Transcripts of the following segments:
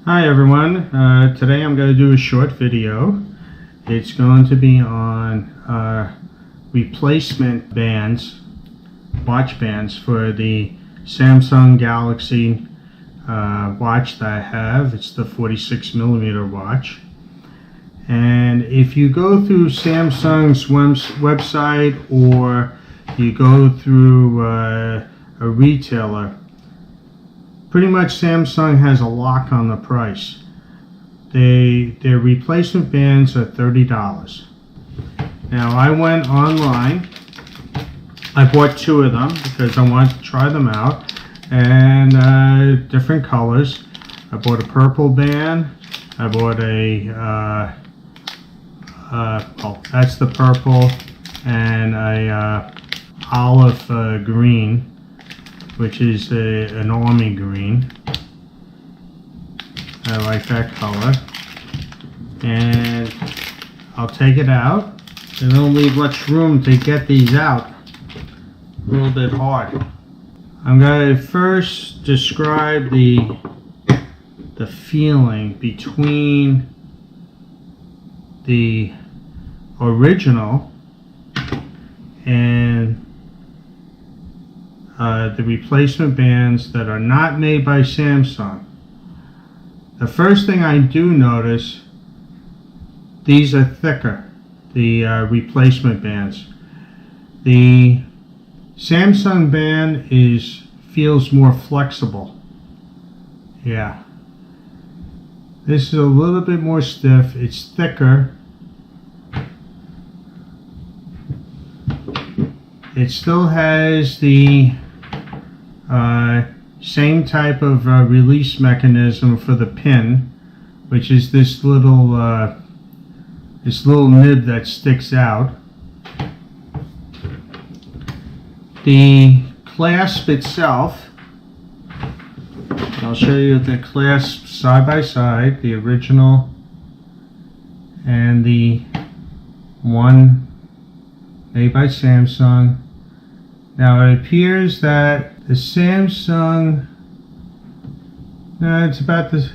Hi everyone, today I'm going to do a short video. It's going to be on replacement bands, watch bands for the Samsung Galaxy watch that I have. It's the 46mm watch. And if you go through Samsung's website or you go through a retailer, pretty much Samsung has a lock on the price. Their replacement bands are $30. Now I went online. I bought two of them because I wanted to try them out, and different colors. I bought a purple band. I bought a that's the purple, and a olive green, which is an army green. I like that color. And I'll take it out. They don't leave much room to get these out. A little bit hard. I'm going to first describe the feeling between the original and the replacement bands that are not made by Samsung. The first thing I do notice, these are thicker, the replacement bands. The Samsung band feels more flexible. Yeah. This is a little bit more stiff. It's thicker. It still has the same type of release mechanism for the pin, which is this little nib that sticks out. The clasp itself, I'll show you the clasp side by side, the original and the one made by Samsung. Now it appears that the Samsung, it's about this,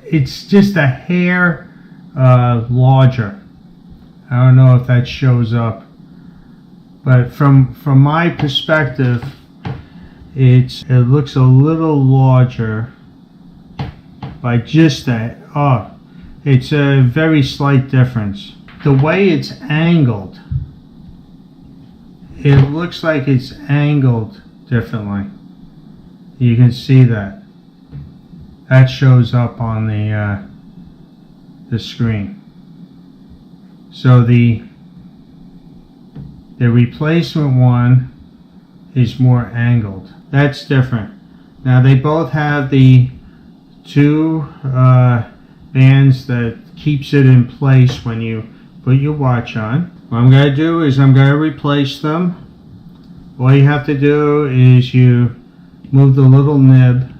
it's just a hair larger. I don't know if that shows up, but from my perspective, it looks a little larger by just that. Oh, it's a very slight difference. The way it's angled, it looks like it's angled differently. You can see that. That shows up on the screen. So the replacement one is more angled. That's different. Now they both have the two bands that keeps it in place when you put your watch on. What I'm going to do is I'm going to replace them. All you have to do is you move the little nib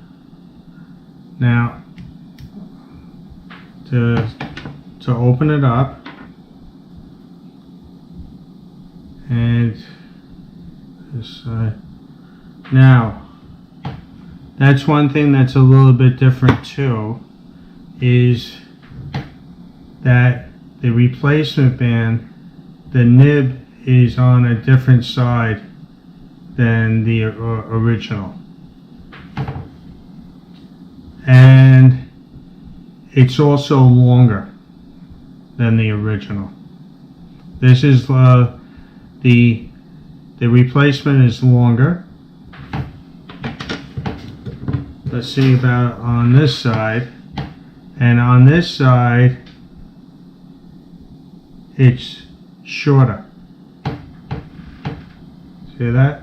now to open it up, and this side. Now that's one thing that's a little bit different too, is that the replacement band, the nib is on a different side than the original, and it's also longer than the original. This is the replacement is longer. Let's see about on this side, and on this side it's shorter. See that?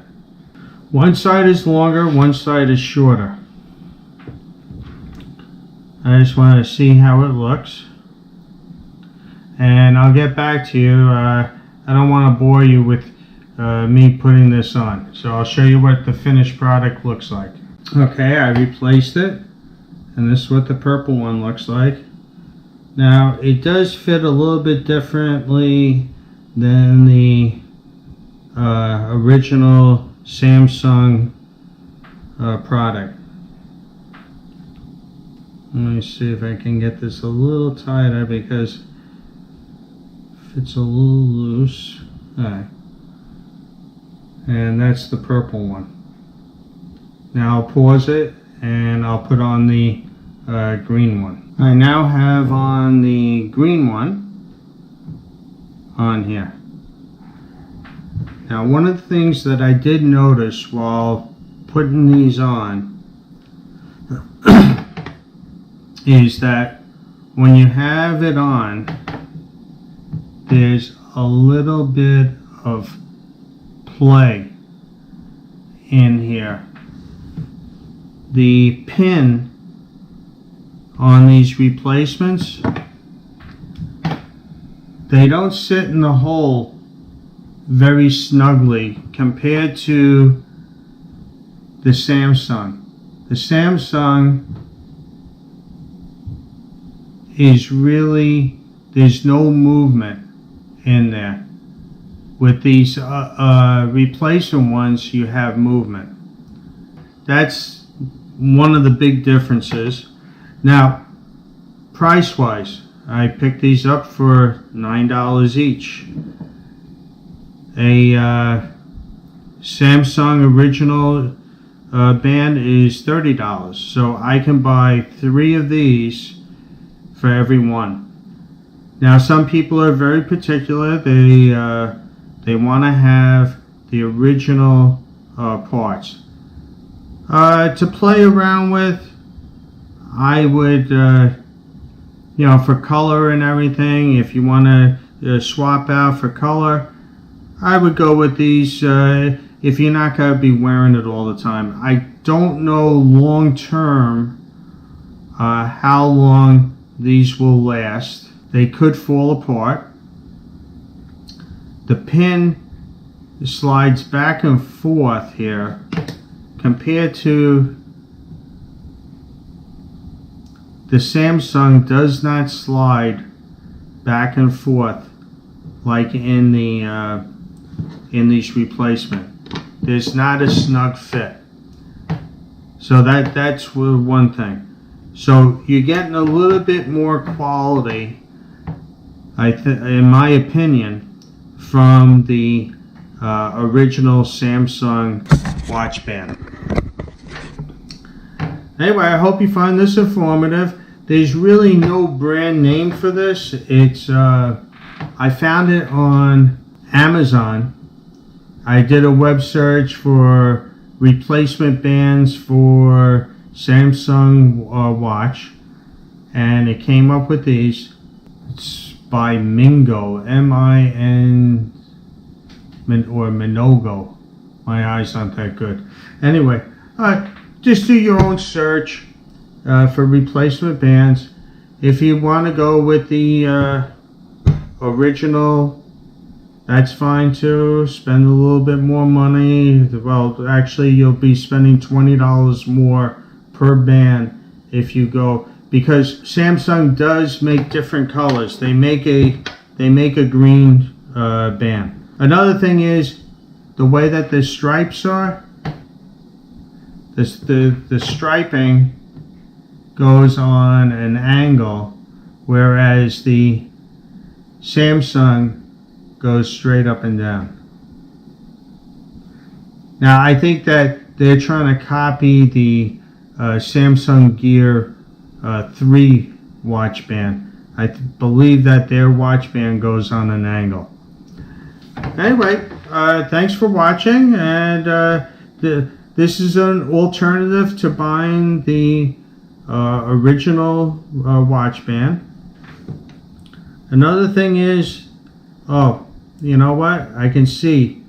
One side is longer, one side is shorter. I just want to see how it looks, and I'll get back to you. I don't want to bore you with me putting this on, so I'll show you what the finished product looks like. Okay, I replaced it, and this is what the purple one looks like. Now it does fit a little bit differently than the original Samsung product. Let me see if I can get this a little tighter, because if it's a little loose. Alright. And that's the purple one. Now I'll pause it and I'll put on the green one. I now have on the green one on here. Now, one of the things that I did notice while putting these on is that when you have it on, there's a little bit of play in here. The pin on these replacements, they don't sit in the hole very snugly compared to the Samsung. The Samsung is really, there's no movement in there. With these replacement ones, you have movement. That's one of the big differences. Now, price-wise, I picked these up for $9 each. A Samsung original band is $30, so I can buy 3 of these for every one. Now, some people are very particular. They want to have the original parts. To play around with, I would, you know, for color and everything, if you want to swap out for color, I would go with these if you're not going to be wearing it all the time. I don't know long term how long these will last. They could fall apart. The pin slides back and forth here compared to the Samsung does not slide back and forth like in the in these replacement. There's not a snug fit. So that's one thing. So you're getting a little bit more quality, in my opinion, from the original Samsung watch band. Anyway, I hope you find this informative. There's really no brand name for this. It's I found it on Amazon. I did a web search for replacement bands for Samsung watch, and it came up with these. It's by Mingo, M-I-N, or Minogo. My eyes aren't that good. Anyway, just do your own search for replacement bands. If you want to go with the original, that's fine too. Spend a little bit more money. Well, actually, you'll be spending $20 more per band if you go, because Samsung does make different colors. They make a green band. Another thing is the way that the stripes are. The striping goes on an angle, whereas the Samsung goes straight up and down. Now, I think that they're trying to copy the Samsung Gear 3 watch band. I believe that their watch band goes on an angle. Anyway, thanks for watching, and this is an alternative to buying the original watch band. Another thing is, oh, you know what? I can see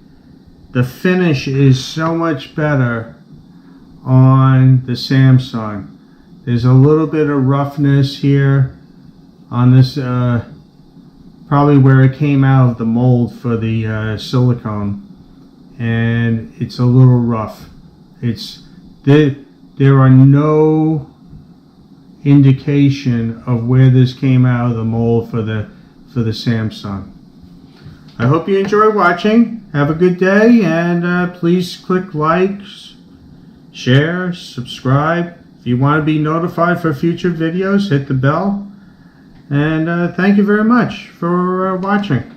the finish is so much better on the Samsung. There's a little bit of roughness here on this, probably where it came out of the mold for the silicone, and it's a little rough. There are no indication of where this came out of the mold for the Samsung. I hope you enjoy watching. Have a good day, and please click likes, share, subscribe. If you want to be notified for future videos, hit the bell. And thank you very much for watching.